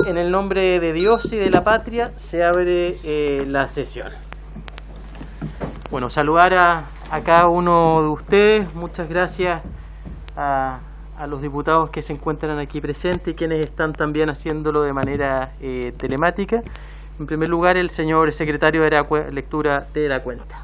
En el nombre de Dios y de la patria se abre la sesión. Bueno, saludar a cada uno de ustedes. Muchas gracias a los diputados que se encuentran aquí presentes y quienes están también haciéndolo de manera telemática. En primer lugar, el señor secretario de la lectura de la cuenta.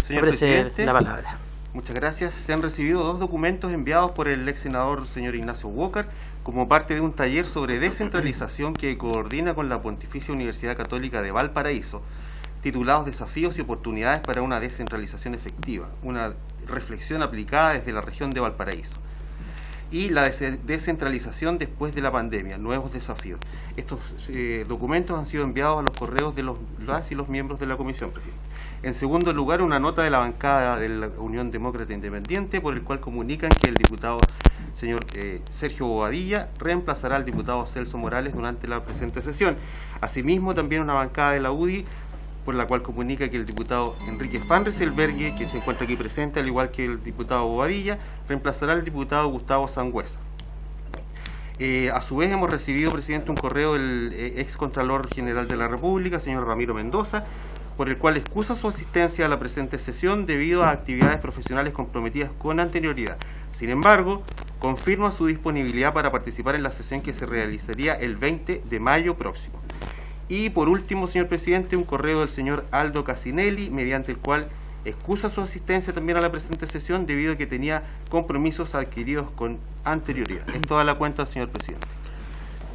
Señor presidente, la palabra. Muchas gracias. Se han recibido 2 documentos enviados por el ex senador señor Ignacio Walker como parte de un taller sobre descentralización que coordina con la Pontificia Universidad Católica de Valparaíso, titulados Desafíos y oportunidades para una descentralización efectiva, una reflexión aplicada desde la región de Valparaíso, y la descentralización después de la pandemia, nuevos desafíos. Estos documentos han sido enviados a los correos de las y los miembros de la comisión, presidente. En segundo lugar, una nota de la bancada de la Unión Demócrata Independiente, por el cual comunican que el diputado señor Sergio Bobadilla reemplazará al diputado Celso Morales durante la presente sesión. Asimismo, también una bancada de la UDI, por la cual comunica que el diputado Enrique Van Rysselberghe, que se encuentra aquí presente, al igual que el diputado Bobadilla, reemplazará al diputado Gustavo Sangüesa. A su vez hemos recibido, presidente, un correo del ex Contralor General de la República, señor Ramiro Mendoza, por el cual excusa su asistencia a la presente sesión debido a actividades profesionales comprometidas con anterioridad. Sin embargo, confirma su disponibilidad para participar en la sesión que se realizaría el 20 de mayo próximo. Y por último, señor presidente, un correo del señor Aldo Casinelli, mediante el cual excusa su asistencia también a la presente sesión debido a que tenía compromisos adquiridos con anterioridad. Es toda la cuenta, señor presidente.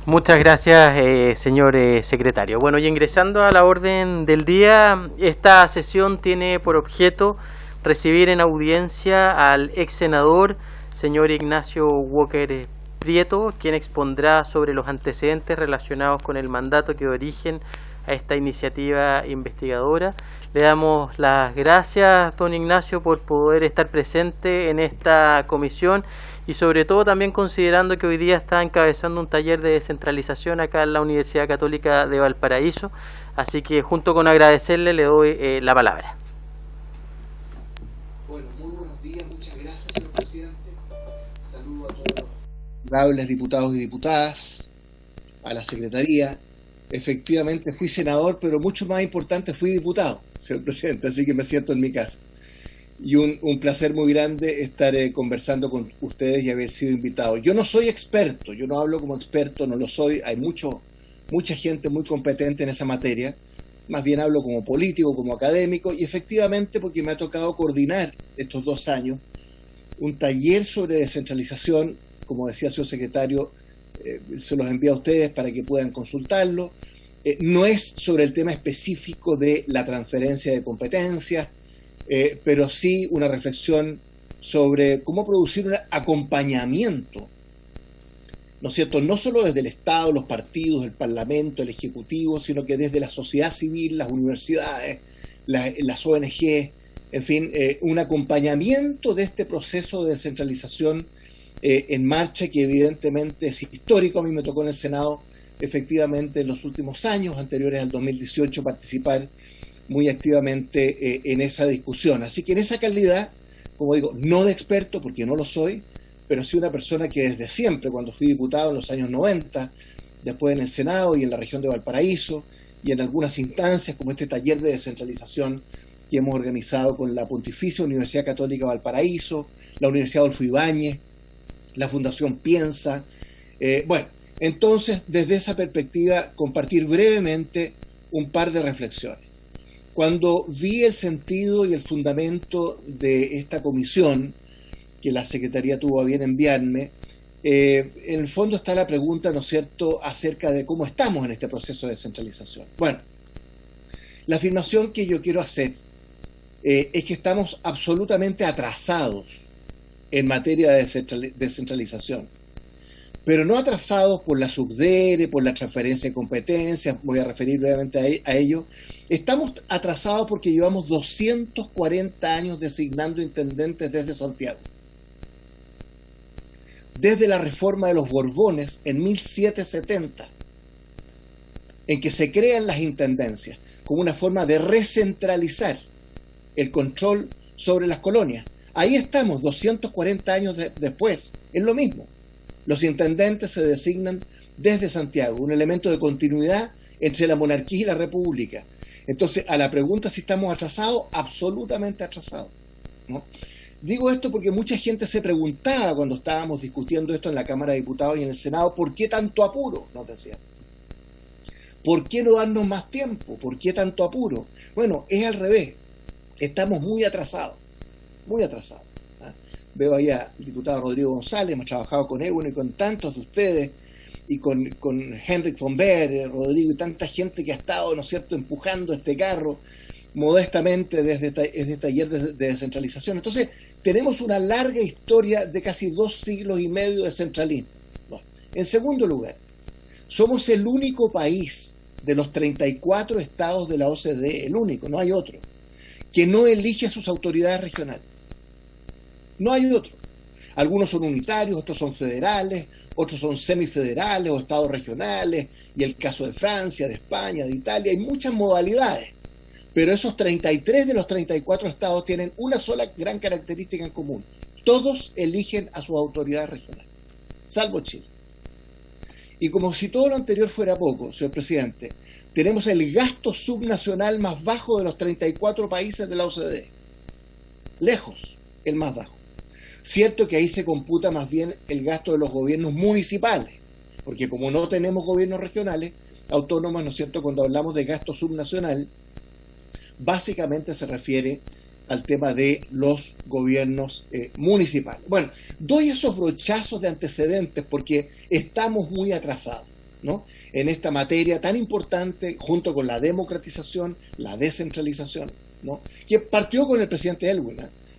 Muchas gracias, señor secretario. Bueno, y ingresando a la orden del día, esta sesión tiene por objeto recibir en audiencia al ex senador, señor Ignacio Walker Prieto, quien expondrá sobre los antecedentes relacionados con el mandato que dio origen a esta iniciativa investigadora. Le damos las gracias, don Ignacio, por poder estar presente en esta comisión y sobre todo también considerando que hoy día está encabezando un taller de descentralización acá en la Universidad Católica de Valparaíso. Así que junto con agradecerle le doy la palabra. Bueno, muy buenos días, muchas gracias, señor presidente. Saludo a todos los honorables diputados y diputadas, a la secretaría. Efectivamente fui senador, pero mucho más importante fui diputado, señor presidente, así que me siento en mi casa. Y un placer muy grande estar conversando con ustedes y haber sido invitado. Yo no soy experto, yo no hablo como experto, no lo soy, hay mucha gente muy competente en esa materia, más bien hablo como político, como académico, y efectivamente porque me ha tocado coordinar estos 2 años un taller sobre descentralización, como decía el señor secretario, se los envío a ustedes para que puedan consultarlo. No es sobre el tema específico de la transferencia de competencias, pero sí una reflexión sobre cómo producir un acompañamiento, ¿no es cierto?, no solo desde el Estado, los partidos, el Parlamento, el Ejecutivo, sino que desde la sociedad civil, las universidades, las ONG, en fin, un acompañamiento de este proceso de descentralización en marcha, que evidentemente es histórico. A mí me tocó en el Senado, efectivamente, en los últimos años anteriores al 2018, participar muy activamente en esa discusión. Así que en esa calidad, como digo, no de experto, porque no lo soy, pero sí una persona que desde siempre, cuando fui diputado en los años 90, después en el Senado y en la región de Valparaíso, y en algunas instancias como este taller de descentralización que hemos organizado con la Pontificia Universidad Católica de Valparaíso, la Universidad Adolfo Ibáñez, la Fundación Piensa. Bueno, entonces, desde esa perspectiva, compartir brevemente un par de reflexiones. Cuando vi el sentido y el fundamento de esta comisión, que la Secretaría tuvo a bien enviarme, en el fondo está la pregunta, ¿no es cierto?, acerca de cómo estamos en este proceso de descentralización. Bueno, la afirmación que yo quiero hacer es que estamos absolutamente atrasados en materia de descentralización, pero no atrasados por la subdere, por la transferencia de competencias, voy a referir brevemente a ello. Estamos atrasados porque llevamos 240 años designando intendentes desde Santiago. Desde la reforma de los Borbones en 1770, en que se crean las intendencias como una forma de recentralizar el control sobre las colonias. Ahí estamos, 240 años después, es lo mismo. Los intendentes se designan desde Santiago, un elemento de continuidad entre la monarquía y la república. Entonces, a la pregunta si estamos atrasados, absolutamente atrasados, ¿no? Digo esto porque mucha gente se preguntaba cuando estábamos discutiendo esto en la Cámara de Diputados y en el Senado, ¿por qué tanto apuro? Nos decían. ¿Por qué no darnos más tiempo? ¿Por qué tanto apuro? Bueno, es al revés. Estamos muy atrasados, muy atrasados. Veo ahí al diputado Rodrigo González, hemos trabajado con Ewan y con tantos de ustedes, y con Henrik von Behr, Rodrigo y tanta gente que ha estado, ¿no es cierto?, empujando este carro modestamente desde este taller de descentralización. Entonces, tenemos una larga historia de casi 2 siglos y medio de centralismo. Bueno, en segundo lugar, somos el único país de los 34 estados de la OCDE, el único, no hay otro, que no elige a sus autoridades regionales. No hay otro. Algunos son unitarios, otros son federales, otros son semifederales o estados regionales, y el caso de Francia, de España, de Italia, hay muchas modalidades. Pero esos 33 de los 34 estados tienen una sola gran característica en común. Todos eligen a sus autoridades regionales, salvo Chile. Y como si todo lo anterior fuera poco, señor presidente, tenemos el gasto subnacional más bajo de los 34 países de la OCDE. Lejos, el más bajo. Cierto que ahí se computa más bien el gasto de los gobiernos municipales, porque como no tenemos gobiernos regionales, autónomos, ¿no es cierto?, cuando hablamos de gasto subnacional, básicamente se refiere al tema de los gobiernos municipales. Bueno, doy esos brochazos de antecedentes porque estamos muy atrasados, ¿no?, en esta materia tan importante, junto con la democratización, la descentralización, ¿no?, que partió con el presidente Elwin,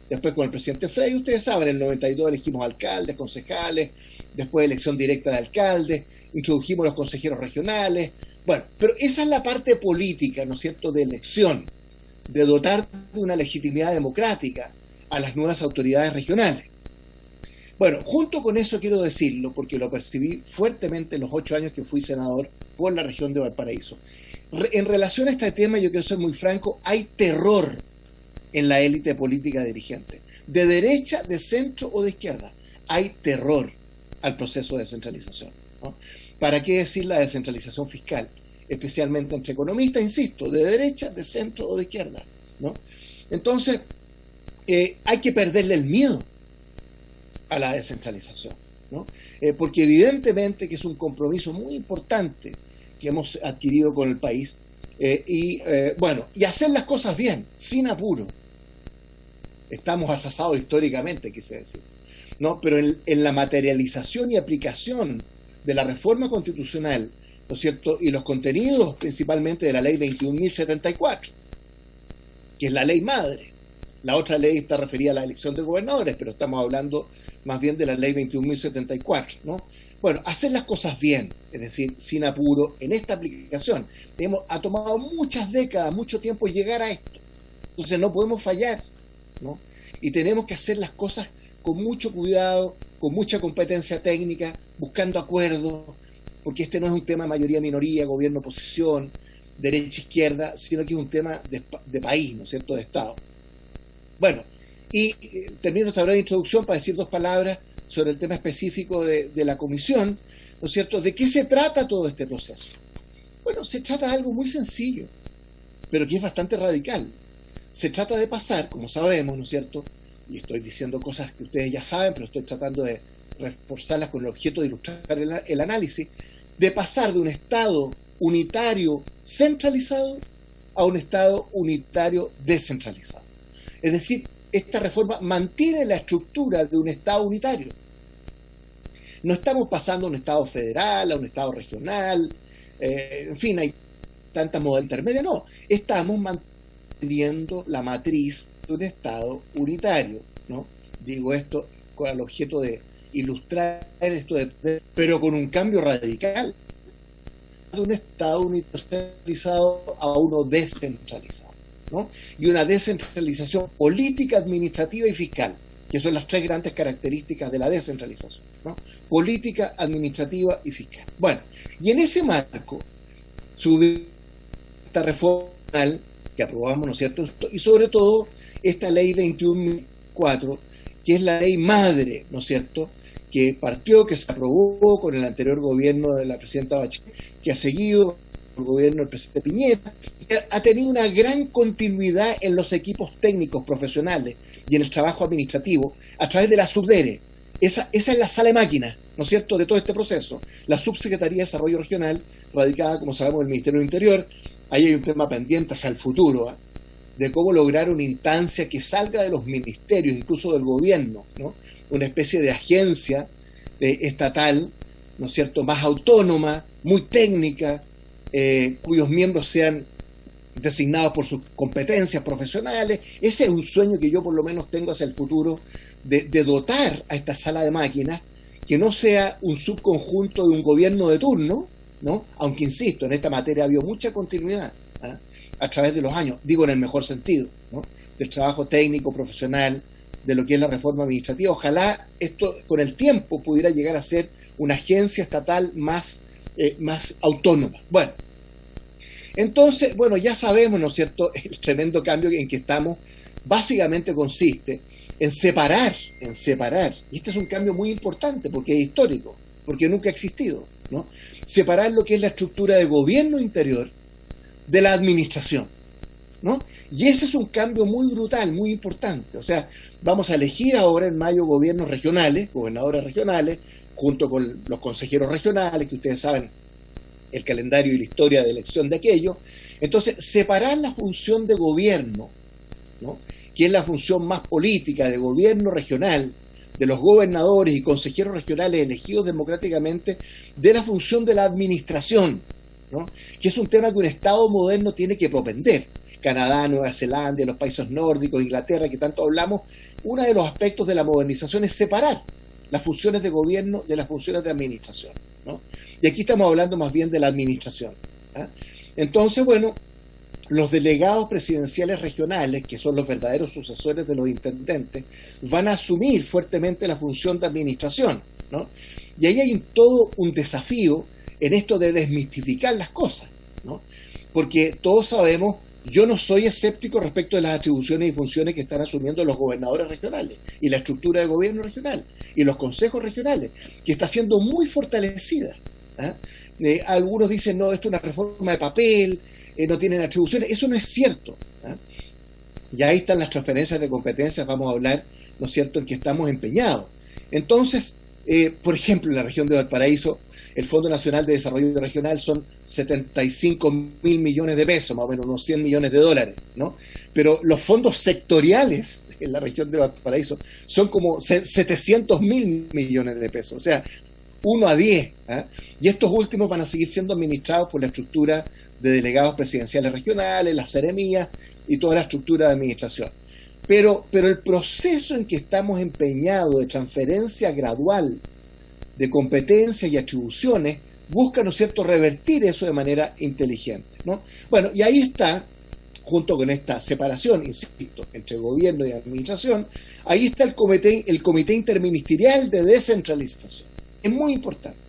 después con el presidente Frey. Ustedes saben, en el 92 elegimos alcaldes, concejales, después elección directa de alcaldes, introdujimos los consejeros regionales. Bueno, pero esa es la parte política, ¿no es cierto?, de elección, de dotar de una legitimidad democrática a las nuevas autoridades regionales. Bueno, junto con eso quiero decirlo, porque lo percibí fuertemente en los 8 años que fui senador por la región de Valparaíso. En relación a este tema, yo quiero ser muy franco, hay terror en la élite política dirigente, de derecha, de centro o de izquierda. Hay terror al proceso de descentralización, ¿no? ¿Para qué decir la descentralización fiscal? Especialmente entre economistas, insisto, de derecha, de centro o de izquierda, ¿no? Entonces, hay que perderle el miedo a la descentralización, ¿no? Porque evidentemente que es un compromiso muy importante que hemos adquirido con el país, y hacer las cosas bien, sin apuro. Estamos atrasados históricamente, quise decir, ¿no? Pero en la materialización y aplicación de la reforma constitucional, ¿no es cierto?, y los contenidos principalmente de la ley 21.074, que es la ley madre. La otra ley está referida a la elección de gobernadores, pero estamos hablando más bien de la ley 21.074, ¿no? Bueno, hacer las cosas bien, es decir, sin apuro, en esta aplicación. Ha tomado muchas décadas, mucho tiempo llegar a esto. Entonces no podemos fallar, ¿no? Y tenemos que hacer las cosas con mucho cuidado, con mucha competencia técnica, buscando acuerdos, porque este no es un tema de mayoría-minoría, gobierno-oposición, derecha-izquierda, sino que es un tema de país, ¿no es cierto?, de Estado. Bueno, y termino esta breve introducción para decir 2 palabras sobre el tema específico de la comisión, ¿no es cierto?, ¿de qué se trata todo este proceso? Bueno, se trata de algo muy sencillo, pero que es bastante radical. Se trata de pasar, como sabemos, ¿no es cierto?, y estoy diciendo cosas que ustedes ya saben, pero estoy tratando de reforzarlas con el objeto de ilustrar el análisis, de pasar de un Estado unitario centralizado a un Estado unitario descentralizado. Es decir, esta reforma mantiene la estructura de un Estado unitario. No estamos pasando a un Estado federal, a un Estado regional, en fin, hay tantas modalidades intermedias, no. Estamos manteniendo la matriz de un Estado unitario, ¿no? Digo esto con el objeto de ilustrar esto, pero con un cambio radical, de un Estado unitario a uno descentralizado, ¿no? Y una descentralización política, administrativa y fiscal, que son las 3 grandes características de la descentralización, ¿no? Política, administrativa y fiscal. Bueno, y en ese marco, esta reforma que aprobamos, ¿no es cierto?, y sobre todo esta ley 21.004, que es la ley madre, ¿no es cierto?, que partió, que se aprobó con el anterior gobierno de la presidenta Bachelet, que ha seguido el gobierno del presidente Piñera, que ha tenido una gran continuidad en los equipos técnicos profesionales y en el trabajo administrativo a través de la SUBDERE. Esa es la sala de máquinas, ¿no es cierto?, de todo este proceso. La Subsecretaría de Desarrollo Regional, radicada, como sabemos, en el Ministerio del Interior. Ahí hay un tema pendiente hacia el futuro, ¿eh?, de cómo lograr una instancia que salga de los ministerios, incluso del gobierno, ¿no?, una especie de agencia estatal, ¿no es cierto?, más autónoma, muy técnica, cuyos miembros sean designados por sus competencias profesionales. Ese es un sueño que yo por lo menos tengo hacia el futuro, de dotar a esta sala de máquinas, que no sea un subconjunto de un gobierno de turno, ¿no?, aunque insisto, en esta materia ha habido mucha continuidad, ¿eh?, a través de los años, digo en el mejor sentido, ¿no?, del trabajo técnico, profesional, de lo que es la reforma administrativa. Ojalá esto con el tiempo pudiera llegar a ser una agencia estatal más autónoma. Bueno, entonces, ya sabemos, ¿no es cierto?, el tremendo cambio en que estamos básicamente consiste en separar, y este es un cambio muy importante porque es histórico, porque nunca ha existido, ¿no?, separar lo que es la estructura de gobierno interior de la administración, ¿no? Y ese es un cambio muy brutal, muy importante. O sea, vamos a elegir ahora en mayo gobiernos regionales, gobernadores regionales, junto con los consejeros regionales, que ustedes saben el calendario y la historia de elección de aquello. Entonces, separar la función de gobierno, ¿no?, que es la función más política de gobierno regional, de los gobernadores y consejeros regionales elegidos democráticamente, de la función de la administración, ¿no?, que es un tema que un Estado moderno tiene que propender. Canadá, Nueva Zelanda, los países nórdicos, Inglaterra, que tanto hablamos, uno de los aspectos de la modernización es separar las funciones de gobierno de las funciones de administración, ¿no? Y aquí estamos hablando más bien de la administración, ¿eh? Entonces, los delegados presidenciales regionales, que son los verdaderos sucesores de los intendentes, van a asumir fuertemente la función de administración, ¿no? Y ahí hay todo un desafío en esto de desmistificar las cosas, ¿no? Porque todos sabemos, yo no soy escéptico respecto de las atribuciones y funciones que están asumiendo los gobernadores regionales y la estructura de gobierno regional y los consejos regionales, que está siendo muy fortalecida, ¿eh? Algunos dicen, no, esto es una reforma de papel, no tienen atribuciones. Eso no es cierto, ¿eh? Y ahí están las transferencias de competencias, vamos a hablar, ¿no es cierto?, en que estamos empeñados. Entonces, por ejemplo, en la región de Valparaíso, el Fondo Nacional de Desarrollo Regional son 75.000 millones de pesos, más o menos unos 100 millones de dólares, ¿no? Pero los fondos sectoriales en la región de Valparaíso son como 700.000 millones de pesos, o sea, 1 a 10, ¿eh? Y estos últimos van a seguir siendo administrados por la estructura de delegados presidenciales regionales, las seremías y toda la estructura de administración. Pero el proceso en que estamos empeñados de transferencia gradual de competencias y atribuciones busca, ¿no es cierto?, revertir eso de manera inteligente, ¿no? Y ahí está, junto con esta separación, insisto, entre gobierno y administración, ahí está el comité interministerial de descentralización. Es muy importante.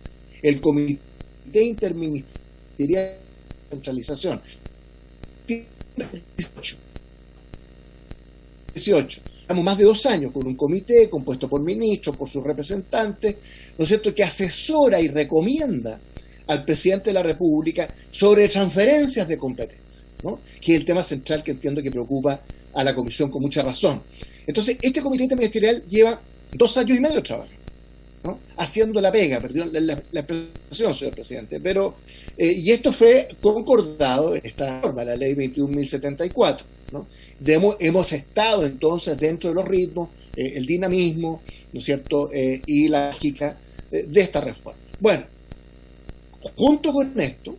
El comité interministerial de descentralización. 18. Estamos más de 2 años con un comité compuesto por ministros, por sus representantes, ¿no es cierto?, que asesora y recomienda al presidente de la República sobre transferencias de competencias, ¿no?, que es el tema central que entiendo que preocupa a la Comisión con mucha razón. Entonces, este comité interministerial lleva 2 años y medio de trabajo, ¿no?, haciendo la pega, perdón la expresión, señor presidente, pero y esto fue concordado en esta norma, la ley 21.074, ¿no? Hemos estado entonces dentro de los ritmos, el dinamismo, ¿no es cierto?, y la lógica de esta reforma. Junto con esto,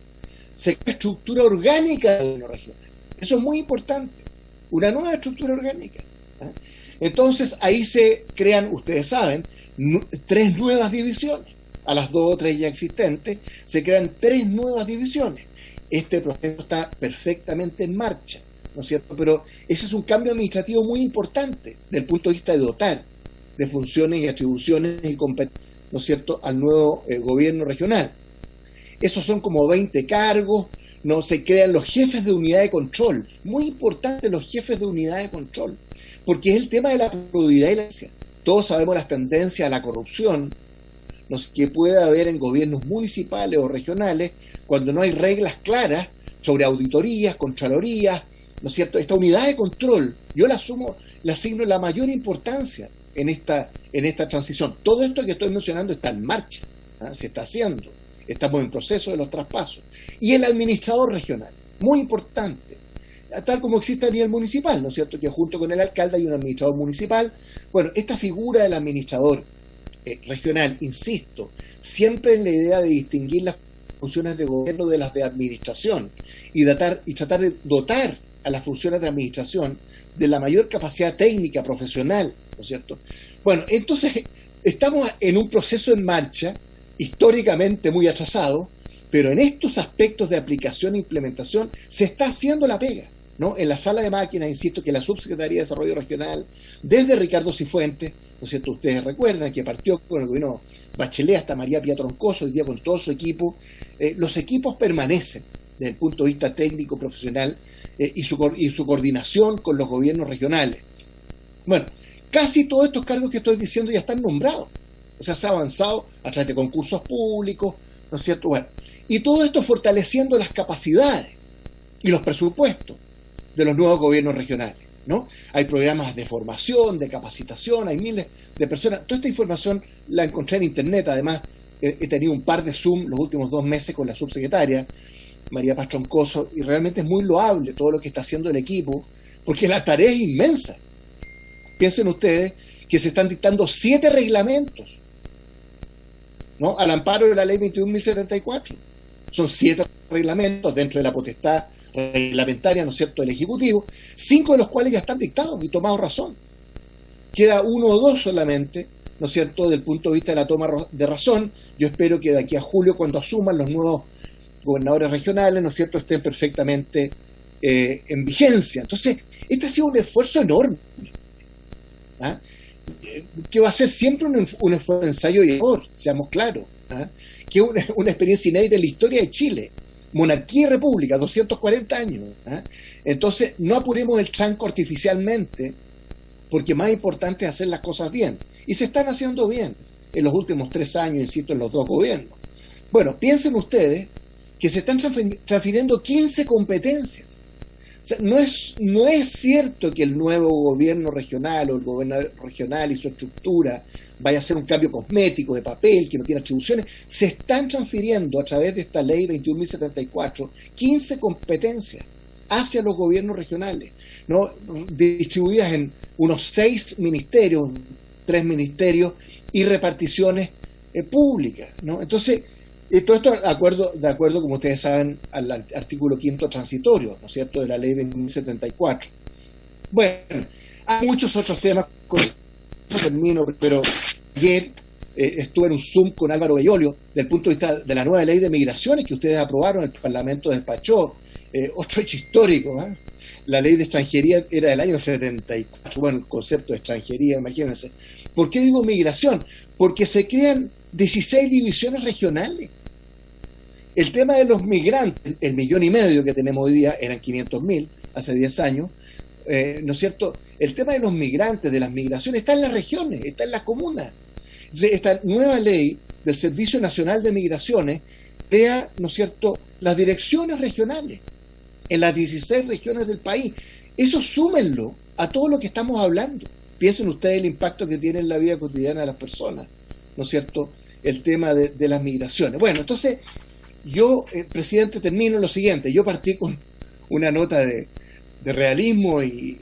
se crea estructura orgánica del gobierno regional. Eso es muy importante, una nueva estructura orgánica, ¿eh? Entonces, ahí se crean, ustedes saben, 3 nuevas divisiones. A las 2 o 3 ya existentes, se crean 3 nuevas divisiones. Este proceso está perfectamente en marcha, ¿no es cierto? Pero ese es un cambio administrativo muy importante desde el punto de vista de dotar de funciones y atribuciones y competencias, ¿no es cierto?, al nuevo gobierno regional. Esos son como 20 cargos, no se crean los jefes de unidad de control. Muy importante los jefes de unidad de control, porque es el tema de la probidad y la eficacia. Todos sabemos las tendencias a la corrupción que puede haber en gobiernos municipales o regionales cuando no hay reglas claras sobre auditorías, contralorías, ¿no es cierto? Esta unidad de control, yo la asigno la mayor importancia en esta transición. Todo esto que estoy mencionando está en marcha, se está haciendo, estamos en proceso de los traspasos. Y el administrador regional, muy importante, tal como existe a nivel municipal, ¿no es cierto?, que junto con el alcalde hay un administrador municipal. Bueno, esta figura del administrador regional, insisto, siempre en la idea de distinguir las funciones de gobierno de las de administración y tratar de dotar a las funciones de administración de la mayor capacidad técnica, profesional, ¿no es cierto? Bueno, entonces estamos en un proceso en marcha, históricamente muy atrasado, pero en estos aspectos de aplicación e implementación se está haciendo la pega, ¿no? En la sala de máquinas, insisto, que la Subsecretaría de Desarrollo Regional, desde Ricardo Cifuentes, ¿no es cierto? Ustedes recuerdan que partió con el gobierno Bachelet hasta María Pía Troncoso, hoy día con todo su equipo. Los equipos permanecen desde el punto de vista técnico, profesional, y su coordinación con los gobiernos regionales. Bueno, casi todos estos cargos que estoy diciendo ya están nombrados. O sea, se ha avanzado a través de concursos públicos, ¿no es cierto? Bueno, y todo esto fortaleciendo las capacidades y los presupuestos de los nuevos gobiernos regionales, ¿no? Hay programas de formación, de capacitación, hay miles de personas. Toda esta información la encontré en internet. Además, he tenido un par de Zoom los últimos 2 meses con la subsecretaria María Paz Troncoso, y realmente es muy loable todo lo que está haciendo el equipo, porque la tarea es inmensa. Piensen ustedes que se están dictando 7 reglamentos, ¿no?, al amparo de la ley 21.074. Son 7 reglamentos dentro de la potestad reglamentaria, ¿no es cierto?, del Ejecutivo, 5 de los cuales ya están dictados y tomados razón. Queda 1 o 2 solamente, ¿no es cierto?, del punto de vista de la toma de razón. Yo espero que de aquí a julio, cuando asuman los nuevos gobernadores regionales, ¿no es cierto?, estén perfectamente en vigencia. Entonces, este ha sido un esfuerzo enorme, que va a ser siempre un esfuerzo de ensayo y error, seamos claros, que es una experiencia inédita en la historia de Chile. Monarquía y república, 240 años. Entonces, no apuremos el tranco artificialmente, porque más importante es hacer las cosas bien. Y se están haciendo bien en los últimos 3 años, insisto, en los 2 gobiernos. Bueno, piensen ustedes que se están transfiriendo 15 competencias. O sea, no es cierto que el nuevo gobierno regional o el gobierno regional y su estructura vaya a ser un cambio cosmético de papel, que no tiene atribuciones. Se están transfiriendo a través de esta ley 21.074 15 competencias hacia los gobiernos regionales, ¿no?, distribuidas en unos 6 ministerios, 3 ministerios y reparticiones públicas, ¿no? Entonces, todo esto de acuerdo, como ustedes saben, al artículo 5º transitorio, ¿no es cierto?, de la ley 2074. Bueno, hay muchos otros temas, con eso termino, pero ayer estuve en un Zoom con Álvaro Bellolio, del punto de vista de la nueva ley de migraciones que ustedes aprobaron, el Parlamento despachó, otro hecho histórico, ¿eh? La ley de extranjería era del año 74, bueno, el concepto de extranjería, imagínense. ¿Por qué digo migración? Porque se crean 16 divisiones regionales. El tema de los migrantes, el 1,5 millones que tenemos hoy día, eran 500.000 hace 10 años, ¿no es cierto? El tema de los migrantes, de las migraciones, está en las regiones, está en las comunas. Entonces, esta nueva ley del Servicio Nacional de Migraciones crea, ¿no es cierto?, las direcciones regionales en las 16 regiones del país. Eso súmenlo a todo lo que estamos hablando. Piensen ustedes el impacto que tiene en la vida cotidiana de las personas, ¿no es cierto?, el tema de las migraciones. Bueno, entonces, yo, presidente, termino lo siguiente. Yo partí con una nota de realismo y,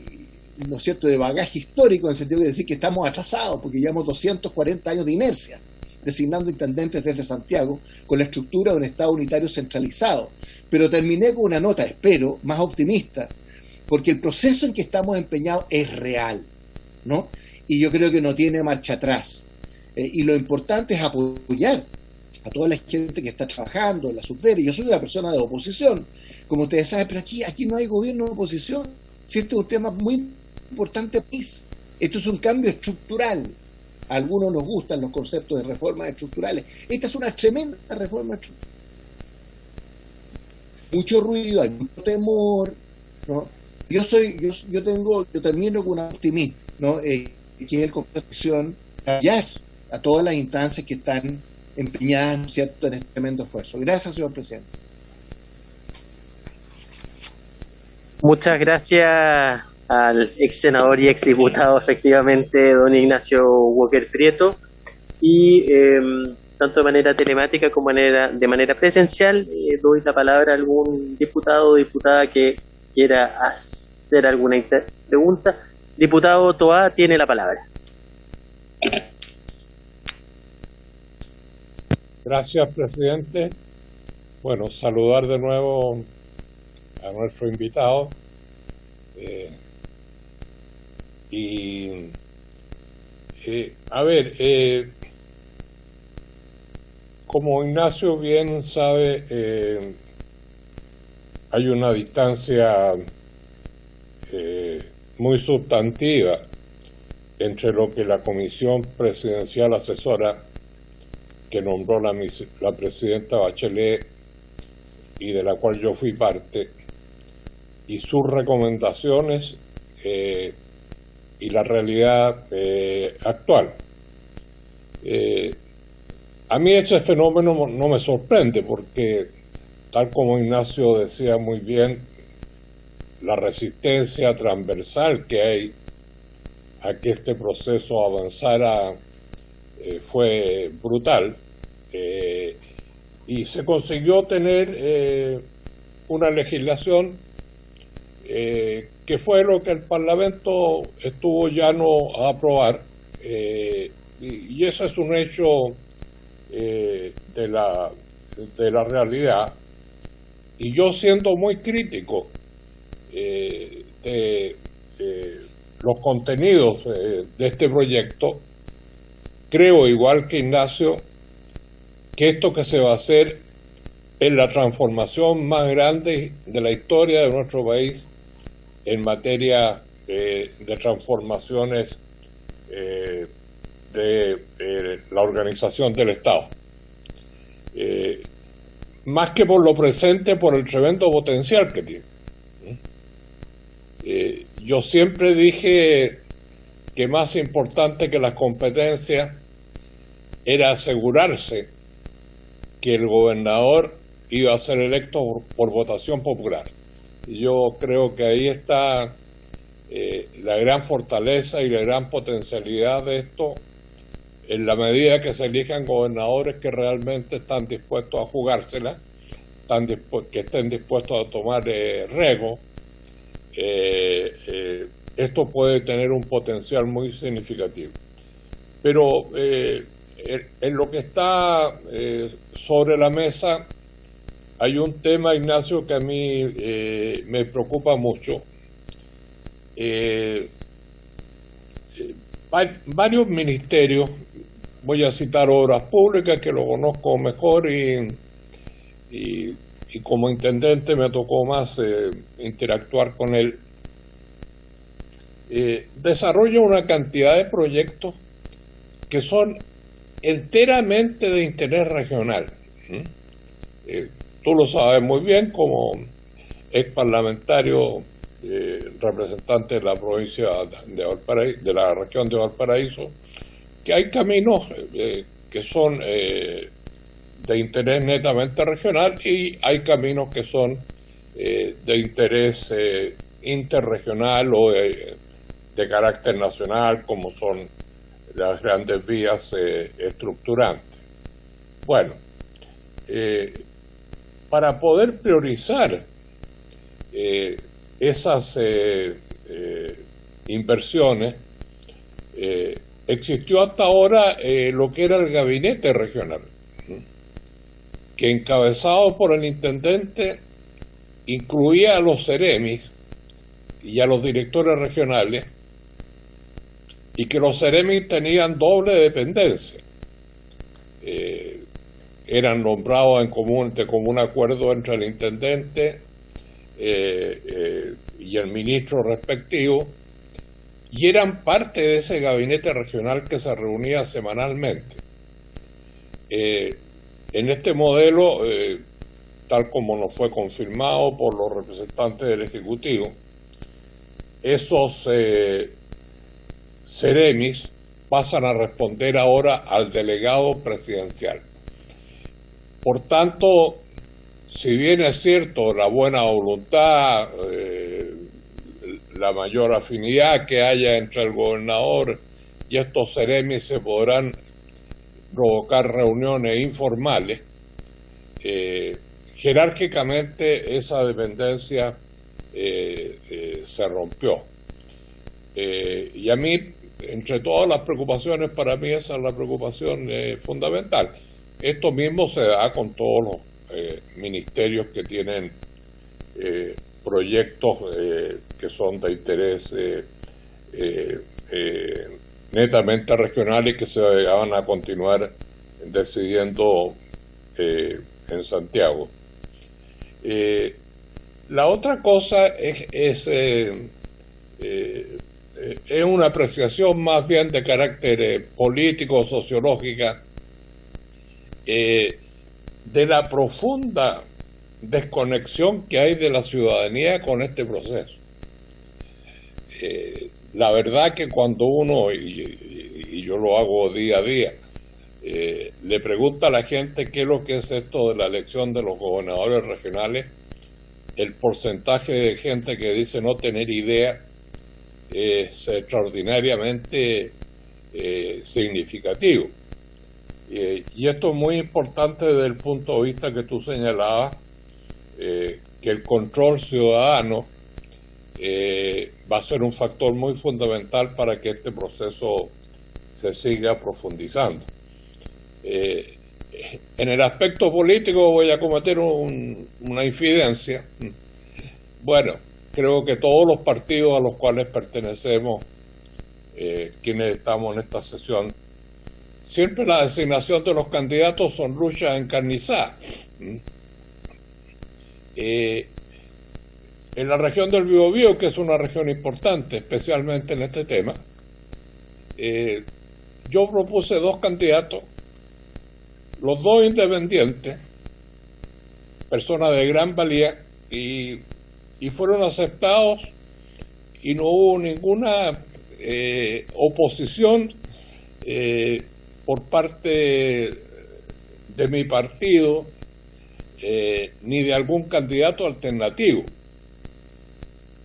¿no es cierto?, de bagaje histórico, en el sentido de decir que estamos atrasados, porque llevamos 240 años de inercia, designando intendentes desde Santiago, con la estructura de un Estado unitario centralizado. Pero terminé con una nota, espero, más optimista, porque el proceso en que estamos empeñados es real, ¿no? Y yo creo que no tiene marcha atrás. Y lo importante es apoyar a toda la gente que está trabajando en la subdere. Yo soy una persona de oposición, como ustedes saben, pero aquí no hay gobierno de oposición. Si este es un tema muy importante, pues, esto es un cambio estructural. A algunos nos gustan los conceptos de reformas estructurales. Esta es una tremenda reforma estructural. Mucho ruido, hay mucho temor, ¿no? Yo termino con un optimismo, ¿no? Que es el compasión apoyar a todas las instancias que están empeñadas, ¿no es cierto?, en este tremendo esfuerzo. Gracias, señor presidente. Muchas gracias al ex senador y ex diputado, efectivamente, don Ignacio Walker Prieto. Y tanto de manera telemática como de manera presencial, doy la palabra a algún diputado o diputada que quiera hacer alguna pregunta. Diputado Toá tiene la palabra. Gracias, presidente. Bueno, saludar de nuevo a nuestro invitado. Como Ignacio bien sabe, hay una distancia muy sustantiva entre lo que la Comisión Presidencial Asesora que nombró la presidenta Bachelet y de la cual yo fui parte, y sus recomendaciones y la realidad actual. A mí ese fenómeno no me sorprende porque, tal como Ignacio decía muy bien, la resistencia transversal que hay a que este proceso avanzara fue brutal, y se consiguió tener una legislación que fue lo que el Parlamento estuvo llano a aprobar, y ese es un hecho de la realidad. Y yo, siendo muy crítico de los contenidos de este proyecto, creo, igual que Ignacio, que esto que se va a hacer es la transformación más grande de la historia de nuestro país en materia de transformaciones de la organización del Estado. Más que por lo presente, por el tremendo potencial que tiene. Yo siempre dije que más importante que las competencias era asegurarse que el gobernador iba a ser electo por votación popular. Y yo creo que ahí está la gran fortaleza y la gran potencialidad de esto, en la medida que se elijan gobernadores que realmente están dispuestos a jugársela, que estén dispuestos a tomar riesgo. Esto puede tener un potencial muy significativo. Pero en lo que está sobre la mesa hay un tema, Ignacio, que a mí me preocupa mucho. Varios ministerios, voy a citar Obras Públicas, que lo conozco mejor, y como intendente me tocó más interactuar con él, desarrolla una cantidad de proyectos que son enteramente de interés regional. Tú lo sabes muy bien como ex parlamentario, representante de la provincia de Valparaíso, de la región de Valparaíso, que hay caminos que son de interés netamente regional y hay caminos que son de interés interregional o de carácter nacional, como son las grandes vías estructurantes. Bueno, para poder priorizar esas inversiones, existió hasta ahora lo que era el gabinete regional, que, encabezado por el intendente, incluía a los seremis y a los directores regionales, y que los seremis tenían doble dependencia. Eran nombrados de común acuerdo entre el intendente y el ministro respectivo, y eran parte de ese gabinete regional que se reunía semanalmente. En este modelo, tal como nos fue confirmado por los representantes del Ejecutivo, esos seremis pasan a responder ahora al delegado presidencial. Por tanto, si bien es cierto la buena voluntad, la mayor afinidad que haya entre el gobernador y estos seremis, se podrán provocar reuniones informales, jerárquicamente esa dependencia se rompió. Y a mí, entre todas las preocupaciones, para mí esa es la preocupación fundamental. Esto mismo se da con todos los ministerios que tienen proyectos que son de interés netamente regional y que se van a continuar decidiendo en Santiago. La otra cosa es una apreciación más bien de carácter político, sociológica, de la profunda desconexión que hay de la ciudadanía con este proceso. La verdad que cuando uno, y yo lo hago día a día, le pregunta a la gente qué es lo que es esto de la elección de los gobernadores regionales, el porcentaje de gente que dice no tener idea es extraordinariamente significativo. Y esto es muy importante desde el punto de vista que tú señalabas, que el control ciudadano va a ser un factor muy fundamental para que este proceso se siga profundizando. En el aspecto político voy a cometer una infidencia. Bueno, creo que todos los partidos a los cuales pertenecemos, quienes estamos en esta sesión, siempre la designación de los candidatos son luchas encarnizadas. En la región del Biobío, que es una región importante, especialmente en este tema, yo propuse 2 candidatos, los 2 independientes, personas de gran valía, y fueron aceptados y no hubo ninguna oposición por parte de mi partido ni de algún candidato alternativo.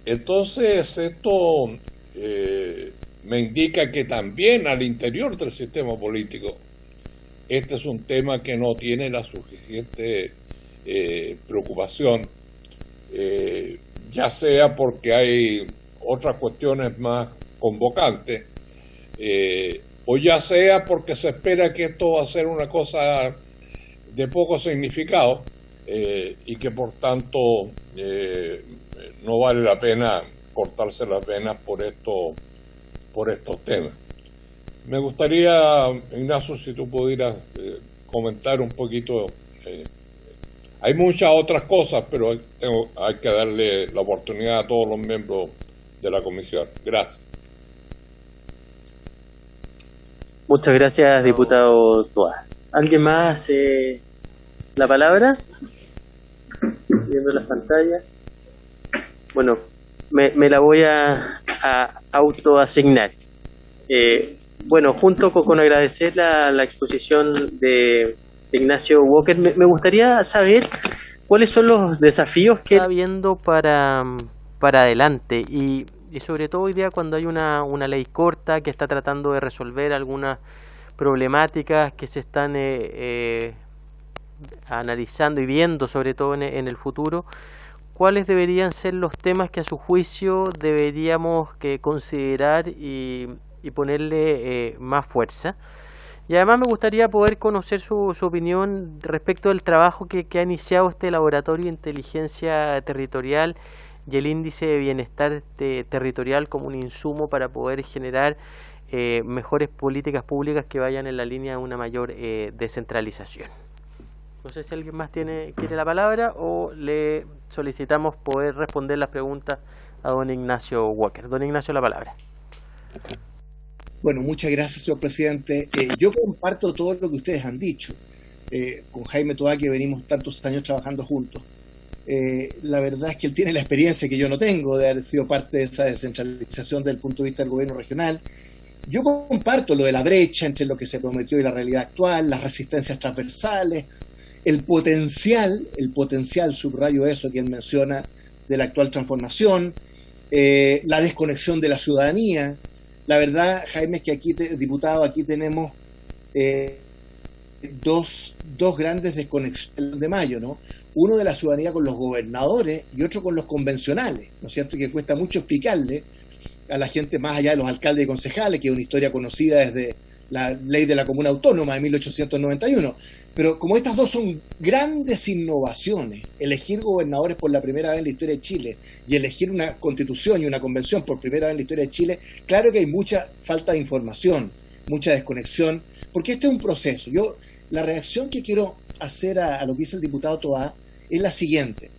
Entonces esto me indica que también al interior del sistema político este es un tema que no tiene la suficiente preocupación, ya sea porque hay otras cuestiones más convocantes, o ya sea porque se espera que esto va a ser una cosa de poco significado y que por tanto no vale la pena cortarse las venas por estos temas. Me gustaría, Ignacio, si tú pudieras comentar un poquito. Hay muchas otras cosas, pero hay que darle la oportunidad a todos los miembros de la comisión. Gracias. Muchas gracias, diputado Toa. ¿Alguien más la palabra? Viendo las pantallas. Bueno, me la voy a autoasignar. Bueno, junto con agradecer la exposición de Ignacio Walker, me gustaría saber cuáles son los desafíos que está habiendo para adelante y sobre todo hoy día cuando hay una ley corta que está tratando de resolver algunas problemáticas que se están analizando y viendo sobre todo en el futuro. ¿Cuáles deberían ser los temas que a su juicio deberíamos considerar y ponerle más fuerza? Y además me gustaría poder conocer su opinión respecto del trabajo que ha iniciado este laboratorio de inteligencia territorial y el índice de bienestar territorial como un insumo para poder generar mejores políticas públicas que vayan en la línea de una mayor descentralización. No sé si alguien más quiere la palabra o le solicitamos poder responder las preguntas a don Ignacio Walker. Don Ignacio, la palabra. Bueno, muchas gracias, señor presidente. Yo comparto todo lo que ustedes han dicho. Con Jaime Toá, que venimos tantos años trabajando juntos. La verdad es que él tiene la experiencia que yo no tengo de haber sido parte de esa descentralización desde el punto de vista del gobierno regional. Yo comparto lo de la brecha entre lo que se prometió y la realidad actual, las resistencias transversales, el potencial, subrayo eso que él menciona, de la actual transformación, la desconexión de la ciudadanía. La verdad, Jaime, es que aquí, diputado, aquí tenemos dos grandes desconexiones de mayo, ¿no? Uno de la ciudadanía con los gobernadores y otro con los convencionales, ¿no es cierto? Que cuesta mucho explicarle a la gente, más allá de los alcaldes y concejales, que es una historia conocida desde la ley de la Comuna Autónoma de 1891. Pero como estas dos son grandes innovaciones, elegir gobernadores por la primera vez en la historia de Chile y elegir una constitución y una convención por primera vez en la historia de Chile, claro que hay mucha falta de información, mucha desconexión, porque este es un proceso. La reacción que quiero hacer a lo que dice el diputado Toá es la siguiente.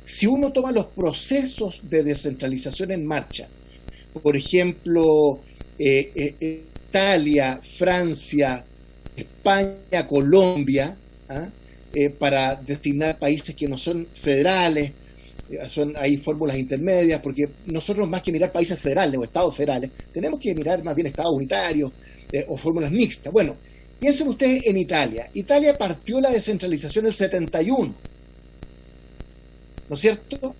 Si uno toma los procesos de descentralización en marcha, por ejemplo, Italia, Francia, España, Colombia, para designar países que no son federales, hay fórmulas intermedias, porque nosotros, más que mirar países federales o estados federales, tenemos que mirar más bien estados unitarios o fórmulas mixtas. Bueno, piensen ustedes en Italia. Italia partió la descentralización en el 71, ¿no es cierto?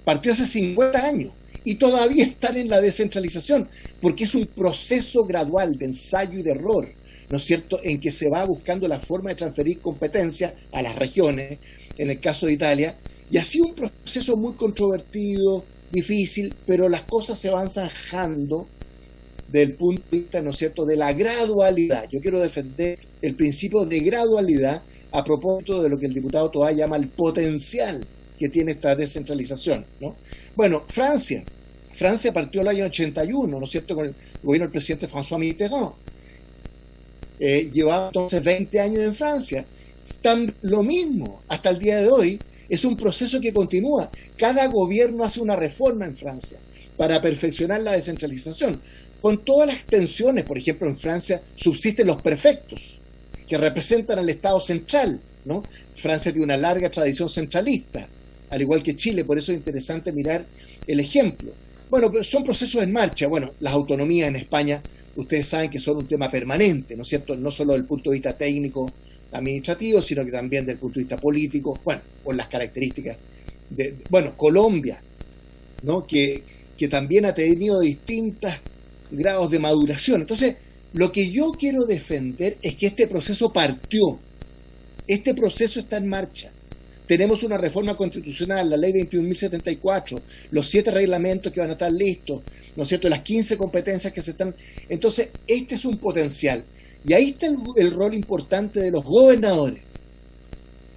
Partió hace 50 años y todavía están en la descentralización, porque es un proceso gradual de ensayo y de error, ¿no es cierto?, en que se va buscando la forma de transferir competencias a las regiones, en el caso de Italia, y ha sido un proceso muy controvertido, difícil, pero las cosas se van zanjando desde el punto de vista, ¿no es cierto?, de la gradualidad. Yo quiero defender el principio de gradualidad a propósito de lo que el diputado Toá llama el potencial que tiene esta descentralización, ¿no? Bueno, Francia partió el año 81, ¿no es cierto?, con el gobierno del presidente François Mitterrand. Llevaba entonces 20 años en Francia. Lo mismo, hasta el día de hoy, es un proceso que continúa. Cada gobierno hace una reforma en Francia para perfeccionar la descentralización. Con todas las tensiones, por ejemplo, en Francia subsisten los prefectos, que representan al Estado central, ¿no? Francia tiene una larga tradición centralista, al igual que Chile, por eso es interesante mirar el ejemplo. Bueno, pero son procesos en marcha. Bueno, las autonomías en España, ustedes saben que son un tema permanente, ¿no es cierto? No solo desde el punto de vista técnico, administrativo, sino que también desde el punto de vista político, bueno, por las características bueno, Colombia, ¿no? Que también ha tenido distintos grados de maduración. Entonces, lo que yo quiero defender es que este proceso partió, este proceso está en marcha. Tenemos una reforma constitucional, la ley 21.074, los 7 reglamentos que van a estar listos, ¿no es cierto?, las 15 competencias que se están... Entonces, este es un potencial. Y ahí está el rol importante de los gobernadores,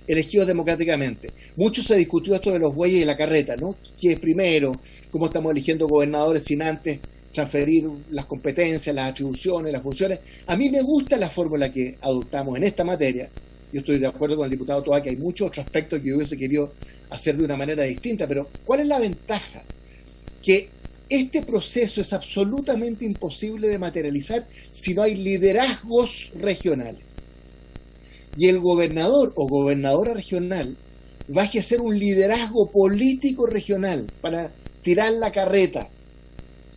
elegidos democráticamente. Mucho se discutió esto de los bueyes y la carreta, ¿no? ¿Quién es primero? ¿Cómo estamos eligiendo gobernadores sin antes transferir las competencias, las atribuciones, las funciones? A mí me gusta la fórmula que adoptamos en esta materia. Yo estoy de acuerdo con el diputado Toá que hay muchos otros aspectos que yo hubiese querido hacer de una manera distinta, pero ¿cuál es la ventaja? Que este proceso es absolutamente imposible de materializar si no hay liderazgos regionales. Y el gobernador o gobernadora regional va a ejercer un liderazgo político regional para tirar la carreta.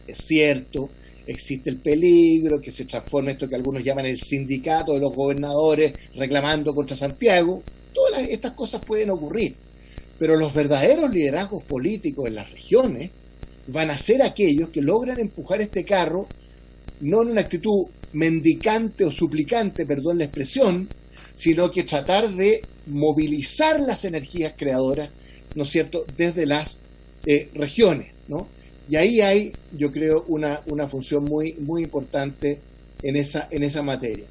Es cierto, existe el peligro que se transforme esto que algunos llaman el sindicato de los gobernadores reclamando contra Santiago. Todas estas cosas pueden ocurrir, pero los verdaderos liderazgos políticos en las regiones van a ser aquellos que logran empujar este carro no en una actitud mendicante o suplicante, perdón la expresión, sino que tratar de movilizar las energías creadoras, ¿no es cierto?, desde las regiones, ¿no? Y ahí hay, yo creo, una función muy, muy importante en esa materia.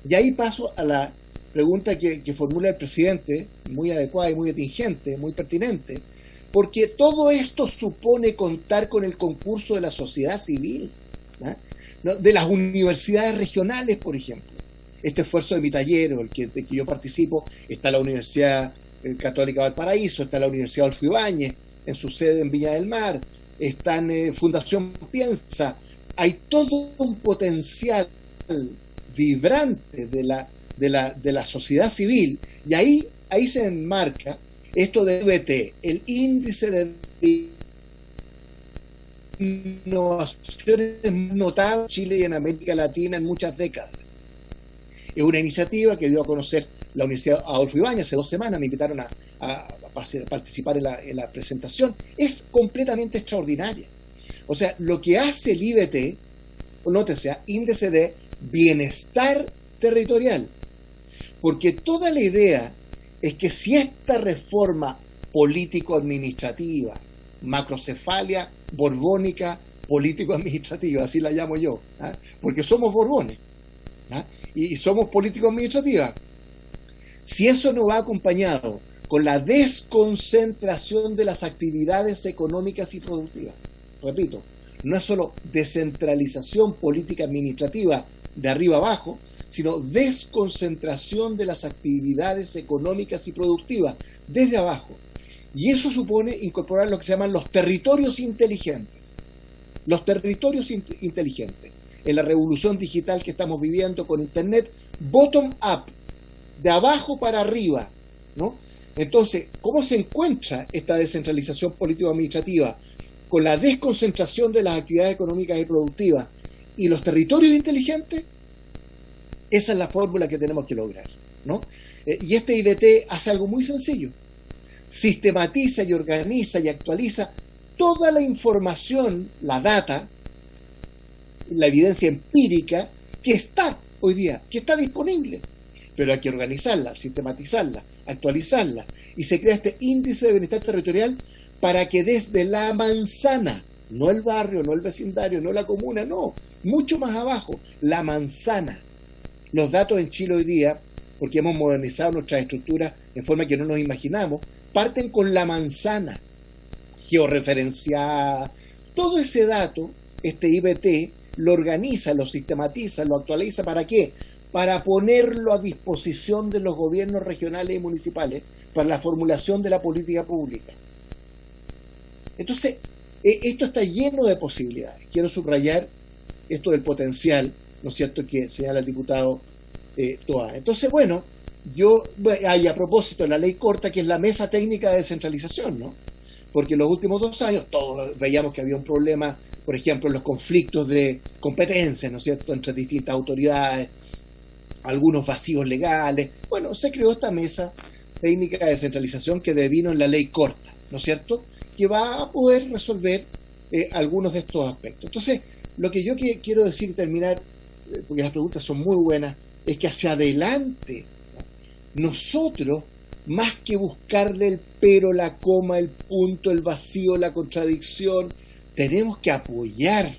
Y ahí paso a la pregunta que formula el presidente, muy adecuada y muy atingente, muy pertinente, porque todo esto supone contar con el concurso de la sociedad civil, ¿no? De las universidades regionales, por ejemplo. Este esfuerzo de mi taller, el que yo participo, está la Universidad Católica de Valparaíso, está la Universidad Adolfo Ibáñez, en su sede en Viña del Mar, está en Fundación Piensa. Hay todo un potencial vibrante de la sociedad civil, y ahí se enmarca esto de IBT, el índice de innovaciones notables en Chile y en América Latina en muchas décadas. Es una iniciativa que dio a conocer la Universidad Adolfo Ibáñez hace 2 semanas, me invitaron a participar en la presentación, es completamente extraordinaria. O sea, lo que hace el IBT, nótese, índice de bienestar territorial, porque toda la idea es que si esta reforma político-administrativa, macrocefalia borbónica político-administrativa, así la llamo yo, porque somos borbones y somos político-administrativa, si eso no va acompañado con la desconcentración de las actividades económicas y productivas, repito, no es solo descentralización política administrativa de arriba abajo, sino desconcentración de las actividades económicas y productivas desde abajo. Y eso supone incorporar lo que se llaman los territorios inteligentes. Los territorios inteligentes. En la revolución digital que estamos viviendo con Internet, bottom up, de abajo para arriba, ¿no? Entonces, ¿cómo se encuentra esta descentralización político-administrativa con la desconcentración de las actividades económicas y productivas y los territorios inteligentes? Esa es la fórmula que tenemos que lograr, ¿no? Y este IBT hace algo muy sencillo. Sistematiza y organiza y actualiza toda la información, la data, la evidencia empírica que está hoy día, que está disponible. Pero hay que organizarla, sistematizarla, actualizarla. Y se crea este índice de bienestar territorial para que desde la manzana, no el barrio, no el vecindario, no la comuna, no, mucho más abajo, la manzana. Los datos en Chile hoy día, porque hemos modernizado nuestras estructuras en forma que no nos imaginamos, parten con la manzana georreferenciada. Todo ese dato, este IBT, lo organiza, lo sistematiza, lo actualiza. ¿Para qué? Para ponerlo a disposición de los gobiernos regionales y municipales para la formulación de la política pública. Entonces, esto está lleno de posibilidades. Quiero subrayar esto del potencial, ¿no es cierto?, que señala el diputado Toá. Entonces, bueno, a propósito de la ley corta, que es la mesa técnica de descentralización, ¿no? Porque en los últimos 2 años todos veíamos que había un problema, por ejemplo, en los conflictos de competencia, ¿no es cierto?, entre distintas autoridades, algunos vacíos legales. Bueno, se creó esta mesa técnica de descentralización que devino en la ley corta, ¿no es cierto?, que va a poder resolver algunos de estos aspectos. Entonces, lo que yo quiero decir y terminar, porque las preguntas son muy buenas, es que hacia adelante, nosotros, más que buscarle el pero, la coma, el punto, el vacío, la contradicción, tenemos que apoyar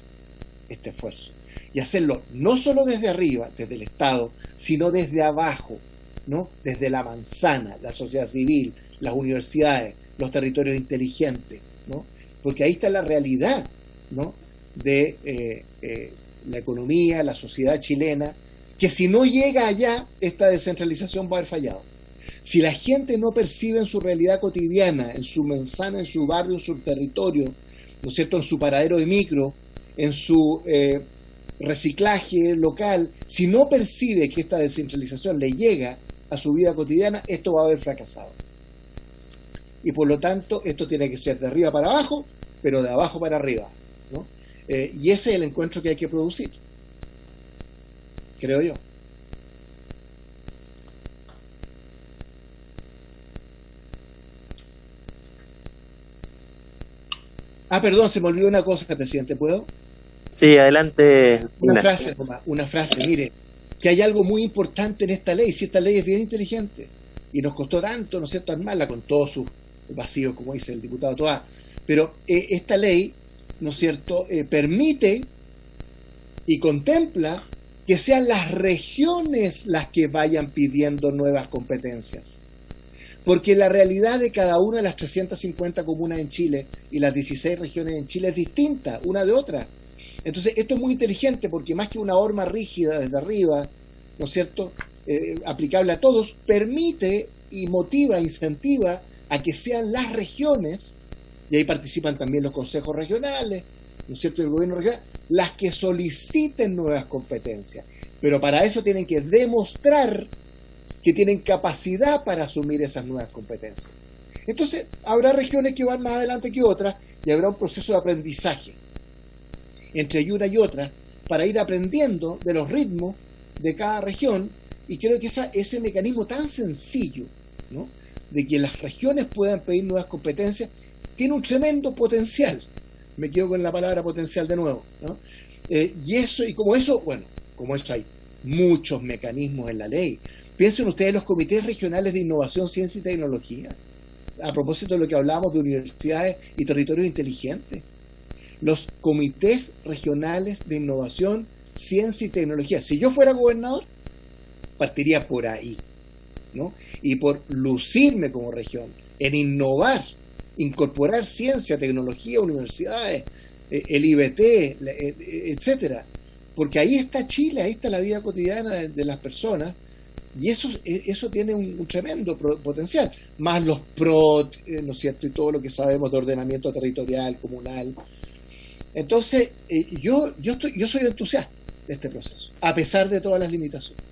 este esfuerzo y hacerlo no solo desde arriba, desde el Estado, sino desde abajo, ¿no? Desde la manzana, la sociedad civil, las universidades, los territorios inteligentes, ¿no? Porque ahí está la realidad, ¿no?, de la economía, la sociedad chilena, que si no llega allá, esta descentralización va a haber fallado. Si la gente no percibe en su realidad cotidiana, en su manzana, en su barrio, en su territorio, ¿no es cierto?, en su paradero de micro, en su reciclaje local, si no percibe que esta descentralización le llega a su vida cotidiana, esto va a haber fracasado. Y por lo tanto, esto tiene que ser de arriba para abajo, pero de abajo para arriba, ¿no? Y ese es el encuentro que hay que producir, creo yo. Perdón, se me olvidó una cosa, presidente, ¿puedo? Sí, adelante. Una frase nomás, una frase, mire, que hay algo muy importante en esta ley, si esta ley es bien inteligente, y nos costó tanto, ¿no es cierto?, armarla con todos sus vacíos, como dice el diputado Toá, pero esta ley, ¿no es cierto?, permite y contempla que sean las regiones las que vayan pidiendo nuevas competencias. Porque la realidad de cada una de las 350 comunas en Chile y las 16 regiones en Chile es distinta una de otra. Entonces, esto es muy inteligente porque más que una norma rígida desde arriba, ¿no es cierto?, aplicable a todos, permite y motiva, incentiva a que sean las regiones, y ahí participan también los consejos regionales, ¿no es cierto?, y el gobierno regional, las que soliciten nuevas competencias. Pero para eso tienen que demostrar que tienen capacidad para asumir esas nuevas competencias. Entonces, habrá regiones que van más adelante que otras y habrá un proceso de aprendizaje entre una y otra para ir aprendiendo de los ritmos de cada región Y creo que ese mecanismo tan sencillo, ¿no?, de que las regiones puedan pedir nuevas competencias, tiene un tremendo potencial. Me quedo con la palabra potencial de nuevo, ¿no? Y como eso hay muchos mecanismos en la ley. Piensen ustedes los comités regionales de innovación, ciencia y tecnología, a propósito de lo que hablábamos de universidades y territorios inteligentes. Los comités regionales de innovación, ciencia y tecnología. Si yo fuera gobernador, partiría por ahí, ¿no? Y por lucirme como región, en innovar, incorporar ciencia, tecnología, universidades, el IBT, etcétera. Porque ahí está Chile, ahí está la vida cotidiana de las personas, y eso tiene un tremendo potencial, más los PROT, ¿no es cierto?, y todo lo que sabemos de ordenamiento territorial, comunal. Entonces, yo soy entusiasta de este proceso, a pesar de todas las limitaciones.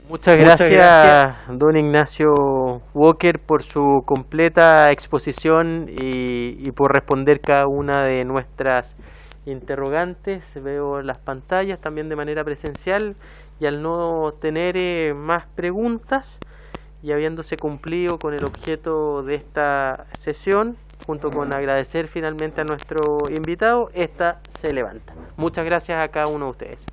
Muchas gracias, don Ignacio Walker, por su completa exposición y por responder cada una de nuestras interrogantes. Veo las pantallas también de manera presencial, y al no tener más preguntas y habiéndose cumplido con el objeto de esta sesión, junto con agradecer finalmente a nuestro invitado, esta se levanta. Muchas gracias a cada uno de ustedes.